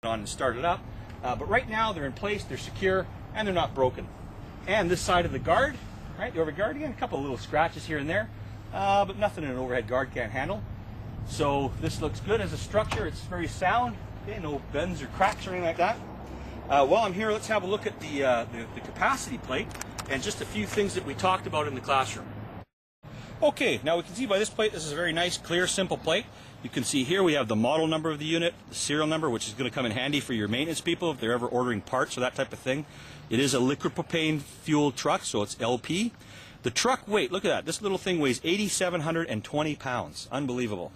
on and start it up. But right now they're in place, they're secure, and they're not broken. And this side of the guard, right, the overhead guard, again, a couple of little scratches here and there, but nothing an overhead guard can't handle. So this looks good as a structure. It's very sound. Okay, no bends or cracks or anything like that. While I'm here, let's have a look at the capacity plate and just a few things that we talked about in the classroom. Okay, now we can see by this plate, this is a very nice, clear, simple plate. You can see here we have the model number of the unit, the serial number, which is going to come in handy for your maintenance people if they're ever ordering parts or that type of thing. It is a liquid propane fuel truck, so it's LP. The truck weight, look at that. This little thing weighs 8,720 pounds. Unbelievable.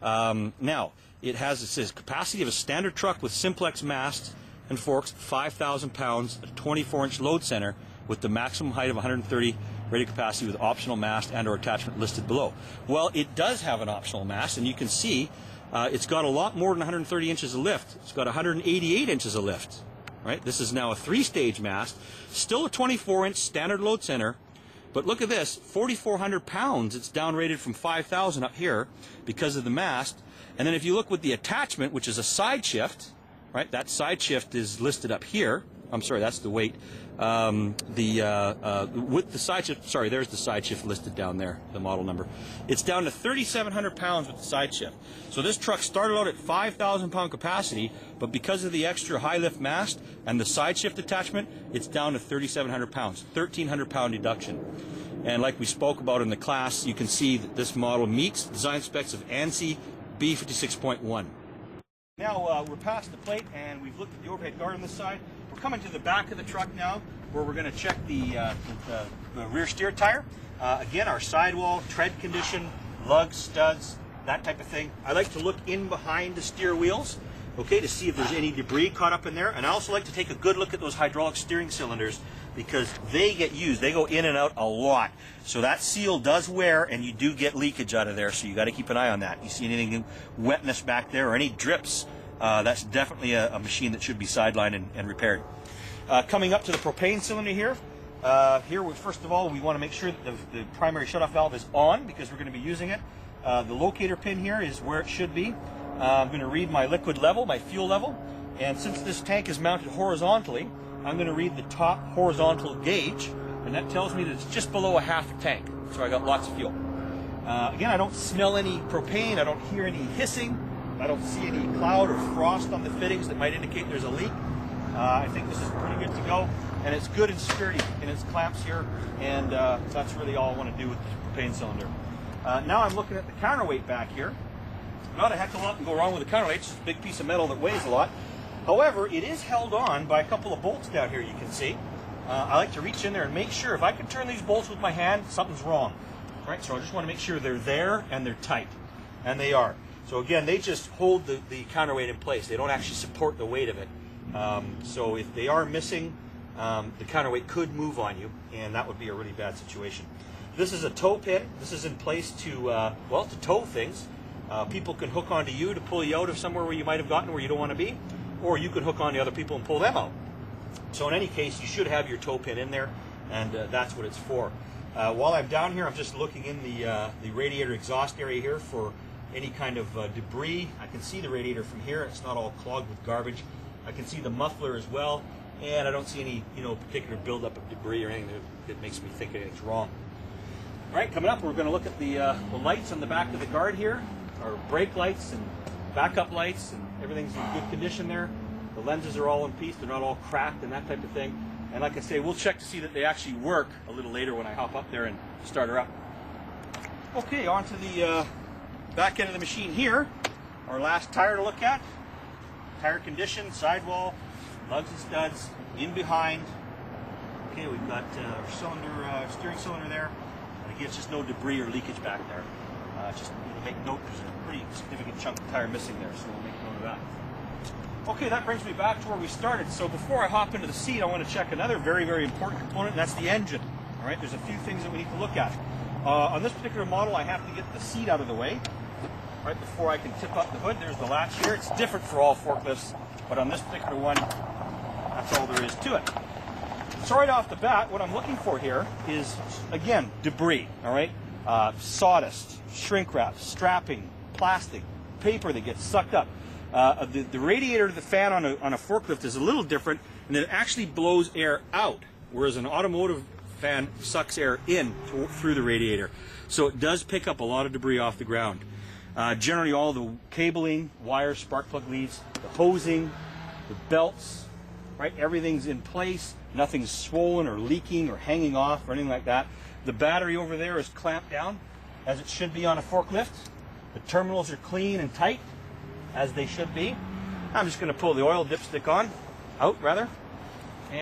Now, it says capacity of a standard truck with simplex masts and forks, 5,000 pounds, a 24-inch load center with the maximum height of 130 rated capacity with optional mast and or attachment listed below. Well, it does have an optional mast, and you can see it's got a lot more than 130 inches of lift. It's got 188 inches of lift. Right? This is now a 3-stage mast, still a 24-inch standard load center, but look at this, 4,400 pounds. It's downrated from 5,000 up here because of the mast. And then if you look with the attachment, which is a side shift, right? That side shift is listed up here. I'm sorry, that's the weight. With the side shift, sorry, there's the side shift listed down there, the model number. It's down to 3,700 pounds with the side shift. So this truck started out at 5,000 pound capacity, but because of the extra high lift mast and the side shift attachment, it's down to 3,700 pounds, 1,300 pound deduction. And like we spoke about in the class, you can see that this model meets design specs of ANSI B56.1. Now we're past the plate and we've looked at the overhead guard on this side. We're coming to the back of the truck now where we're going to check the rear steer tire. Again, our sidewall, tread condition, lugs, studs, that type of thing. I like to look in behind the steer wheels, okay, to see if there's any debris caught up in there. And I also like to take a good look at those hydraulic steering cylinders because they get used. They go in and out a lot. So that seal does wear and you do get leakage out of there, so you got to keep an eye on that. You see anything wetness back there or any drips, that's definitely a machine that should be sidelined and repaired. Coming up to the propane cylinder here, first of all, we want to make sure that the primary shutoff valve is on because we're going to be using it. The locator pin here is where it should be. I'm going to read my liquid level, my fuel level, and since this tank is mounted horizontally, I'm going to read the top horizontal gauge, and that tells me that it's just below a half a tank, so I got lots of fuel. Again, I don't smell any propane, I don't hear any hissing, I don't see any cloud or frost on the fittings that might indicate there's a leak. I think this is pretty good to go, and it's good and sturdy in its clamps here, and that's really all I want to do with the propane cylinder. Now I'm looking at the counterweight back here. Not a heck of a lot can go wrong with the counterweight. It's just a big piece of metal that weighs a lot. However, it is held on by a couple of bolts down here, you can see. I like to reach in there and make sure if I can turn these bolts with my hand, something's wrong. Right? So I just want to make sure they're there and they're tight. And they are. So again, they just hold the counterweight in place. They don't actually support the weight of it. So if they are missing, the counterweight could move on you, and that would be a really bad situation. This is a tow pin. This is in place to tow things. People can hook onto you to pull you out of somewhere where you might have gotten where you don't want to be, or you can hook onto other people and pull them out. So in any case, you should have your tow pin in there, and that's what it's for. While I'm down here, I'm just looking in the radiator exhaust area here for any kind of debris. I can see the radiator from here. It's not all clogged with garbage. I can see the muffler as well, and I don't see any particular buildup of debris or anything that makes me think anything's wrong. All right, coming up, we're going to look at the lights on the back of the guard here. Our brake lights and backup lights, and everything's in good condition there. The lenses are all in piece, they're not all cracked and that type of thing. And like I say, we'll check to see that they actually work a little later when I hop up there and start her up. Okay, on to the back end of the machine here. Our last tire to look at. Tire condition, sidewall, lugs and studs, in behind. Okay, we've got our cylinder, steering cylinder there. And again, it's just no debris or leakage back there. Just make note, there's a pretty significant chunk of tire missing there, so we'll make note of that. Okay, that brings me back to where we started. So before I hop into the seat, I want to check another very, very important component, and that's the engine. All right, there's a few things that we need to look at. On this particular model, I have to get the seat out of the way, right before I can tip up the hood. There's the latch here. It's different for all forklifts, but on this particular one, that's all there is to it. So right off the bat, what I'm looking for here is, again, debris, all right? Sawdust, shrink wrap, strapping, plastic, paper that gets sucked up. The radiator of the fan on a forklift is a little different, and it actually blows air out, whereas an automotive fan sucks air in through the radiator. So it does pick up a lot of debris off the ground. Generally all the cabling, wires, spark plug leads, the hosing, the belts, right? Everything's in place. Nothing's swollen or leaking or hanging off or anything like that. The battery over there is clamped down as it should be on a forklift. The terminals are clean and tight as they should be. I'm just going to pull the oil dipstick out rather.